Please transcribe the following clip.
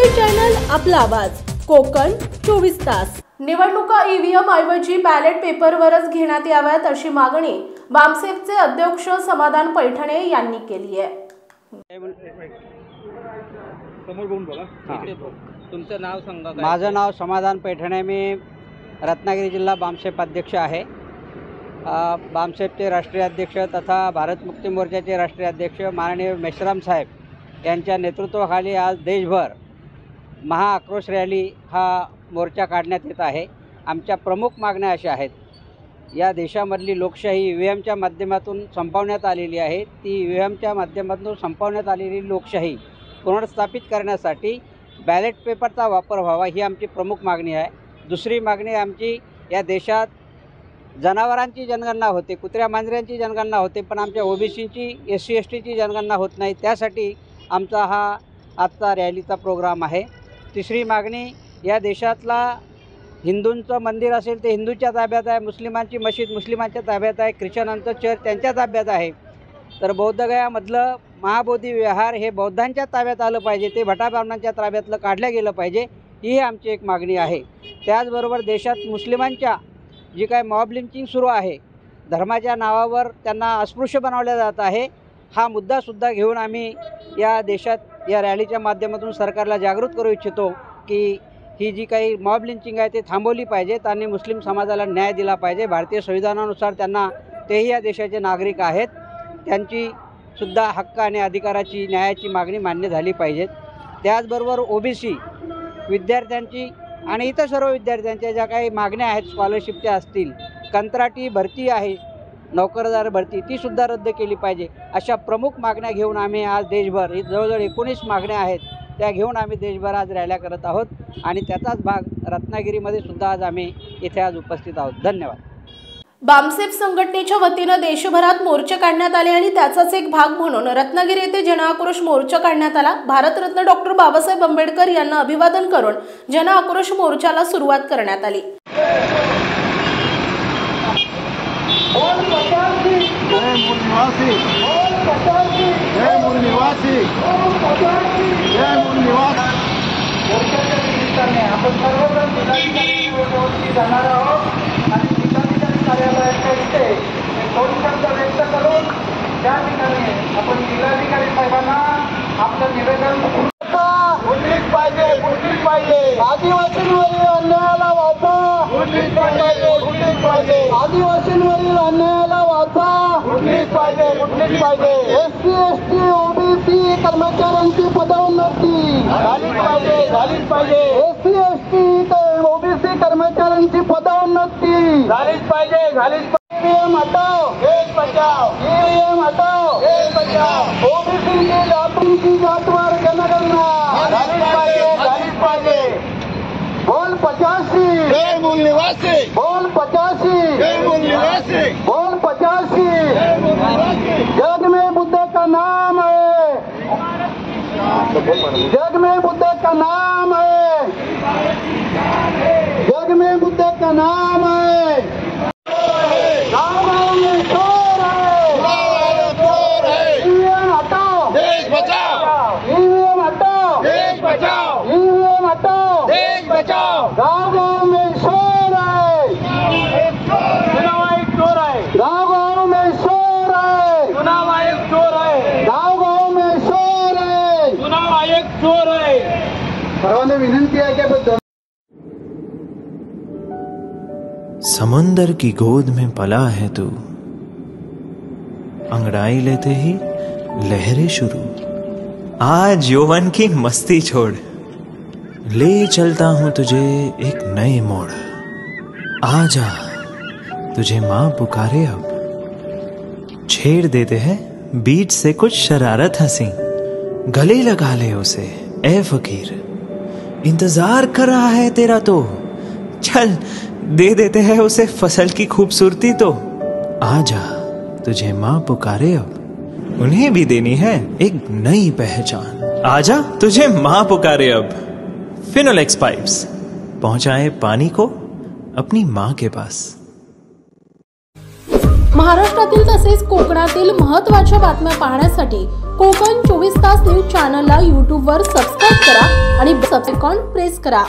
आपले चॅनल, आपला आवाज, कोकण 24 तास। निवडणुका ईव्हीएम ऐवजी बॅलेट पेपरवरच घेण्यात याव्यात अशी मागणी बामसेफचे अध्यक्ष समाधान पैठणे यांनी केली आहे। तुमचं नाव सांगा। माझं नाव समाधान पैठणे, मी रत्नागिरी जिल्हा बामसेफ अध्यक्ष आहे। बामसेफचे राष्ट्रीय अध्यक्ष तथा भारत मुक्ती मोर्चाचे राष्ट्रीय अध्यक्ष माननीय मेश्राम साहेब यांच्या नेतृत्वाखाली आज देशभर महाआक्रोश रॅली हा मोर्चा काढण्यात येत आहे। आमच्या प्रमुख मागण्या अशा आहेत, या देशामधली लोकशाही ईव्हीएमच्या माध्यमातून संपवण्यात आलेली आहे। ती ईव्हीएमच्या माध्यमातून संपवण्यात आलेली लोकशाही पुनर्स्थापित करण्यासाठी बॅलेट पेपरचा वापर व्हावा, ही आमची प्रमुख मागणी आहे। दुसरी मागणी आमची, या देशात जनावरांची जनगणना होते, कुत्र्या मांजऱ्यांची जनगणना होते, पण आमच्या ओबीसीची SC STची जनगणना होत नाही। त्यासाठी आमचा हा आजचा रॅलीचा प्रोग्राम आहे। तिसरी मागणी, या देशातला हिंदूंचं मंदिर असेल ते हिंदूच्या ताब्यात आहे, मुस्लिमांची मशीद मुस्लिमांच्या ताब्यात आहे, ख्रिश्चनांचं चर्च त्यांच्या ताब्यात आहे, तर बौद्धगयामधलं महाबोधी विहार हे बौद्धांच्या ताब्यात आलं पाहिजे, ते भटा ब्राह्मणांच्या ताब्यातलं काढलं गेलं पाहिजे, ही आमची एक मागणी आहे। त्याचबरोबर देशात मुस्लिमांच्या जी काय मॉब लिंचिंग सुरू आहे, धर्माच्या नावावर त्यांना अस्पृश्य बनवलं जात आहे, हा मुद्दासुद्धा घेऊन आम्ही या देशात या रॅलीच्या माध्यमातून सरकारला जागृत करू इच्छितो की ही जी काही मॉब लिंचिंग आहे ते थांबवली पाहिजे आणि मुस्लिम समाजाला न्याय दिला पाहिजे। भारतीय संविधानानुसार त्यांना, तेही या देशाचे नागरिक आहेत, त्यांची सुद्धा हक्क आणि अधिकाराची न्यायाची मागणी मान्य झाली पाहिजे। त्याचबरोबर OBC विद्यार्थ्यांची आणि इतर सर्व विद्यार्थ्यांच्या ज्या काही मागण्या आहेत, स्कॉलरशिपच्या असतील, कंत्राटी भरती आहे, नोकरदार भरती, तीसुद्धा रद्द केली पाहिजे। अशा प्रमुख मागण्या घेऊन आम्ही आज देशभर, जवळजवळ 19 मागण्या आहेत, त्या घेऊन आम्ही देशभर आज रॅल्या करत आहोत आणि त्याचाच भाग रत्नागिरीमध्ये सुद्धा आज आम्ही इथे आज उपस्थित आहोत। धन्यवाद। बामसेफ संघटनेच्या वतीनं देशभरात मोर्चे काढण्यात आले आणि त्याचाच एक भाग म्हणून रत्नागिरी येथे जनआक्रोश मोर्चा काढण्यात आला। भारतरत्न डॉक्टर बाबासाहेब आंबेडकर यांना अभिवादन करून जनआक्रोश मोर्चाला सुरुवात करण्यात आली। आपण सर्वजण जिल्हाधिकारी जाणार आहोत आणि जिल्हाधिकारी कार्यालयाच्या इथे 2 शब्द व्यक्त करून त्या ठिकाणी आपण जिल्हाधिकारी साहेबांना आपलं निवेदन उल्लेख पाहिजे, उल्लेख पाहिजे, आदिवासींवरील अन्यायाला वाचा, उल्लेख पाहिजे, उल्लेख पाहिजे, आदिवासींवरील अन्यायाला वाचा, उल्लेख पाहिजे, उल्लेख पाहिजे, SC ST OBC कर्मचाऱ्यांची पदोन्नती झालीच पाहिजे, झालीच पाहिजे, SC ST OBC कर्मचाऱ्यांची पदोन्नती झालीच पाहिजे, झालीच पाहिजे। ईव्हीएम हटाओ, देश बचाओ, ईव्हीएम हटाओ, देश बचाओ, OBC की जातींची जातवार जनगणना झालीच पाहिजे, झालीच पाहिजे। बोल 85, जय मूल निवासी, बोल 85, जय मूल निवासी, बोल 85, जय मूल निवासी। जग में बुद्ध का नाम है, जग में बुद्ध का नाम है, जग में बुद्ध का नाम है। गाँव में चोर है, ईवीएम हटाओ, देश बचाओ, ईवीएम हटाओ, देश बचाओ, ईवीएम हटाओ, देश बचाओ। गाँव में शोर है, चुनाव आयोग चोर है, गाँव में शोर है, चुनाव आयोग चोर है, गाँव में शोर है, चुनाव आयोग चोर है। सर्वांनी विनंती आहे की आपण समुंदर की गोद में पला है तू, अंगड़ाई लेते ही लहरें शुरू। आज यौवन की मस्ती छोड़, ले चलता हूं तुझे एक नए मोड़। आजा तुझे माँ पुकारे अब, छेड़ देते हैं बीच से कुछ शरारत हंसी। गले लगा ले उसे ए फकीर, इंतजार कर रहा है तेरा तो, चल दे देते हैं उसे फसल की खूबसूरती तो। आजा तुझे माँ पुकारे अब, उन्हें भी देनी है एक नई पहचान। आजा तुझे माँ पुकारे अब। फिनोलेक्स पाइप्स पहुंचाए पानी को अपनी माँ के पास। महाराष्ट्रातील तसेच कोकणातील महत्त्वाच्या बातम्या पाहण्यासाठी कोकण 24 तास न्यूज चॅनलला YouTube वर सबस्क्राइब करा आणि सबस्क्राइब प्रेस करा.